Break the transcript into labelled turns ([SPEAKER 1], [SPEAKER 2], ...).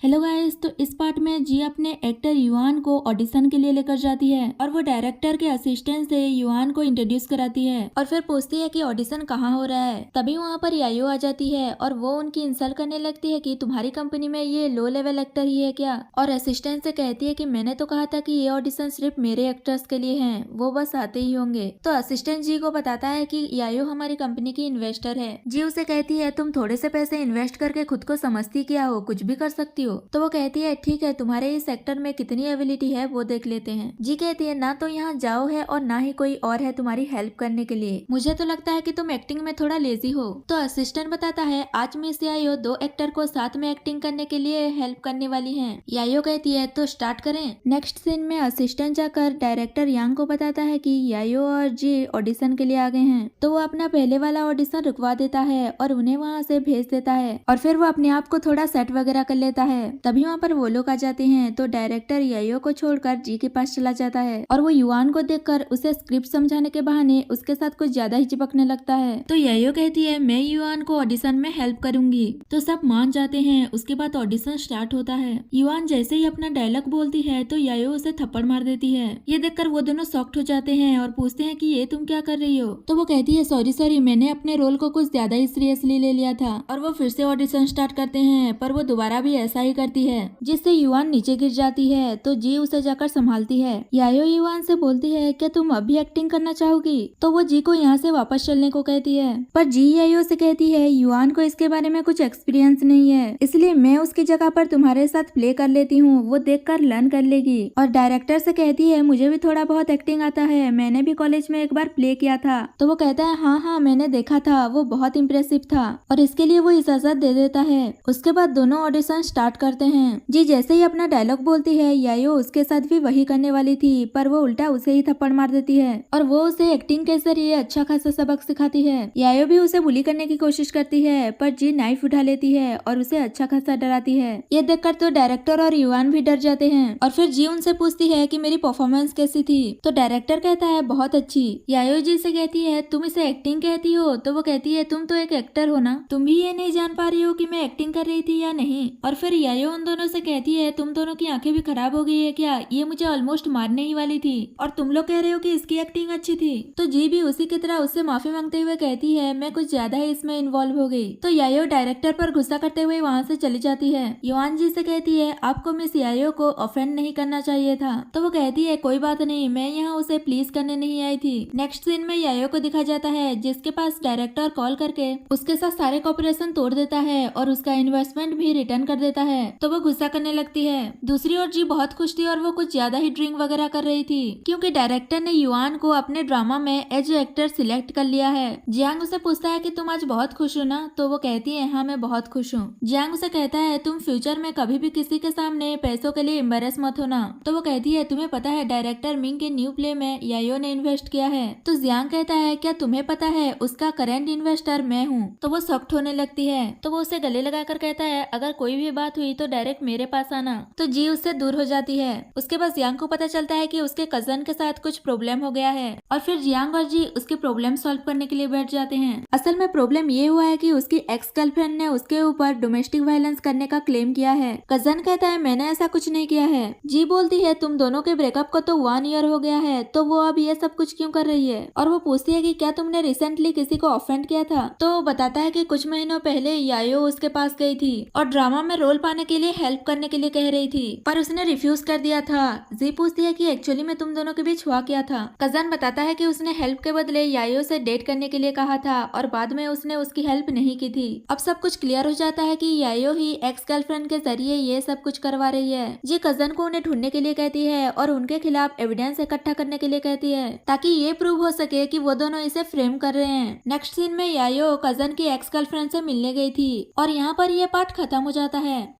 [SPEAKER 1] Hello guys, तो इस part में जी अपने एक्टर युआन को ऑडिशन के लिए लेकर जाती है और वो डायरेक्टर के असिस्टेंट से युआन को इंट्रोड्यूस कराती है और फिर पूछती है कि ऑडिशन कहाँ हो रहा है। तभी वहाँ पर यायो आ जाती है और वो उनकी इंसल्ट करने लगती है कि तुम्हारी कंपनी में ये लो लेवल एक्टर ही है क्या। और असिस्टेंट से कहती है कि मैंने तो कहा था कि ये ऑडिशन सिर्फ मेरे एक्टर्स के लिए है, वो बस आते ही होंगे। तो असिस्टेंट जी को बताता है कि यायो हमारी कंपनी की इन्वेस्टर है। जी उसे कहती है तुम थोड़े से पैसे इन्वेस्ट करके खुद को समझती क्या हो, कुछ भी कर सकती हो। तो वो कहती है ठीक है, तुम्हारे इस सेक्टर में कितनी एबिलिटी है वो देख लेते हैं। जी कहती है ना तो यहाँ जाओ है और ना ही कोई और है तुम्हारी हेल्प करने के लिए। मुझे तो लगता है कि तुम एक्टिंग में थोड़ा लेजी हो। तो असिस्टेंट बताता है आज मिस यायो दो एक्टर को साथ में एक्टिंग करने के लिए हेल्प करने वाली है। यायो कहती है तो स्टार्ट करें। नेक्स्ट सीन में असिस्टेंट जाकर डायरेक्टर यांग को बताता है कि यायो और जी ऑडिशन के लिए आ गए हैं। तो वो अपना पहले वाला ऑडिशन रुकवा देता है और उन्हें वहाँ से भेज देता है और फिर वो अपने आप को थोड़ा सेट वगैरह कर लेता है। तभी वहाँ पर वो लोग आ जाते हैं तो डायरेक्टर यायो को छोड़कर जी के पास चला जाता है और वो युआन को देखकर उसे स्क्रिप्ट समझाने के बहाने उसके साथ कुछ ज्यादा ही चिपकने लगता है। तो यायो कहती है मैं युआन को ऑडिशन में हेल्प करूंगी। तो सब मान जाते हैं। उसके बाद ऑडिशन स्टार्ट होता है। युआन जैसे ही अपना डायलॉग बोलती है तो यायो उसे थप्पड़ मार देती है। ये देखकर वो दोनों शॉक्ड हो जाते हैं और पूछते हैं कि ये तुम क्या कर रही हो। तो वो कहती है सॉरी मैंने अपने रोल को कुछ ज्यादा ही सीरियसली ले लिया था। और वो फिर से ऑडिशन स्टार्ट करते हैं पर वो दोबारा भी ऐसा ही करती है जिससे युआन नीचे गिर जाती है। तो जी उसे जाकर संभालती है। यायो युआन से बोलती है क्या तुम अभी एक्टिंग करना चाहोगी। तो वो जी को यहाँ से वापस चलने को कहती है पर जी यायो से कहती है युआन को इसके बारे में कुछ एक्सपीरियंस नहीं है, इसलिए मैं उसकी जगह पर तुम्हारे साथ प्ले कर लेती हूँ, वो देखकर लर्न कर लेगी। और डायरेक्टर से कहती है मुझे भी थोड़ा बहुत एक्टिंग आता है, मैंने भी कॉलेज में एक बार प्ले किया था। तो वो कहता है हाँ मैंने देखा था, वो बहुत इम्प्रेसिव था और इसके लिए वो इजाजत दे देता है। उसके बाद दोनों ऑडिशन स्टार्ट करते हैं। जी जैसे ही अपना डायलॉग बोलती है यायो उसके साथ भी वही करने वाली थी पर वो उल्टा उसे ही थप्पड़ मार देती है और वो उसे एक्टिंग के जरिए अच्छा खासा सबक सिखाती है। यायो भी उसे बुली करने की कोशिश करती है पर जी नाइफ उठा लेती है और उसे अच्छा खासा डराती है। ये देखकर तो डायरेक्टर और युआन भी डर जाते हैं और फिर जी उनसे पूछती है कि मेरी परफॉर्मेंस कैसी थी। तो डायरेक्टर कहता है बहुत अच्छी। यायो जी से कहती है तुम इसे एक्टिंग कहती हो। तो वो कहती है तुम तो एक एक्टर हो ना, तुम भी ये नहीं जान पा रही हो कि मैं एक्टिंग कर रही थी या नहीं। और फिर यायो उन दोनों से कहती है तुम दोनों की आंखें भी खराब हो गई है क्या, ये मुझे ऑलमोस्ट मारने ही वाली थी और तुम लोग कह रहे हो कि इसकी एक्टिंग अच्छी थी। तो जी भी उसी की तरह उससे माफी मांगते हुए कहती है मैं कुछ ज्यादा ही इसमें इन्वॉल्व हो गई। तो यायो डायरेक्टर पर गुस्सा करते हुए वहाँ से चली जाती है। युआन जी से कहती है आपको मिस यायो को ऑफेंड नहीं करना चाहिए था। तो वो कहती है कोई बात नहीं, मैं यहाँ उसे प्लीज करने नहीं आई थी। नेक्स्ट सीन में यायो को दिखा जाता है जिसके पास डायरेक्टर कॉल करके उसके साथ सारे कॉपरेशन तोड़ देता है और उसका इन्वेस्टमेंट भी रिटर्न कर देता है। तो वो गुस्सा करने लगती है। दूसरी ओर जी बहुत खुश थी और वो कुछ ज्यादा ही ड्रिंक वगैरह कर रही थी क्योंकि डायरेक्टर ने युआन को अपने ड्रामा में एज एक्टर सिलेक्ट कर लिया है। जियांग उसे पूछता है कि तुम आज बहुत खुश हो ना। तो वो कहती है हाँ मैं बहुत खुश हूँ। जियांग उसे कहता है तुम फ्यूचर में कभी भी किसी के सामने पैसों के लिए एम्बेरस मत होना। तो वो कहती है तुम्हें पता है डायरेक्टर मिंग के न्यू प्ले में यायो ने इन्वेस्ट किया है। तो जियांग कहता है क्या तुम्हें पता है उसका करेंट इन्वेस्टर मैं हूँ। तो वो सख्त होने लगती है। तो वो उसे गले लगाकर कहता है अगर कोई भी बात हुई तो डायरेक्ट मेरे पास आना। तो जी उससे दूर हो जाती है। उसके बाद जियांग को पता चलता है कि उसके कजन के साथ कुछ प्रॉब्लम हो गया है और फिर जियांग और जी उसकी प्रॉब्लम सॉल्व करने के लिए बैठ जाते हैं। असल में प्रॉब्लम ये हुआ है कि उसकी एक्स गर्लफ्रेंड ने उसके ऊपर डोमेस्टिक वायलेंस करने का क्लेम किया है। कजन कहता है मैंने ऐसा कुछ नहीं किया है। जी बोलती है तुम दोनों के ब्रेकअप को तो 1 ईयर हो गया है, तो वो अब ये सब कुछ क्यों कर रही है। और वो पूछती है कि क्या तुमने रिसेंटली किसी को ऑफेंड किया था। तो वो बताता है कि कुछ महीनों पहले यायो उसके पास गई थी और ड्रामा में रोल पाने के लिए हेल्प करने के लिए कह रही थी पर उसने रिफ्यूज कर दिया था। जी पूछती है कि एक्चुअली में तुम दोनों के बीच हुआ क्या था। कजन बताता है कि उसने हेल्प के बदले यायो से डेट करने के लिए कहा था और बाद में उसने उसकी हेल्प नहीं की थी। अब सब कुछ क्लियर हो जाता है कि यायो ही एक्स गर्लफ्रेंड के जरिए ये सब कुछ करवा रही है। जी कजन को उन्हें ढूंढने के लिए कहती है और उनके खिलाफ एविडेंस इकट्ठा करने के लिए कहती है ताकि ये प्रूव हो सके कि वो दोनों इसे फ्रेम कर रहे हैं। नेक्स्ट सीन में यायो कजन की एक्स गर्लफ्रेंड से मिलने गई थी और यहाँ पर यह पार्ट खत्म हो जाता है।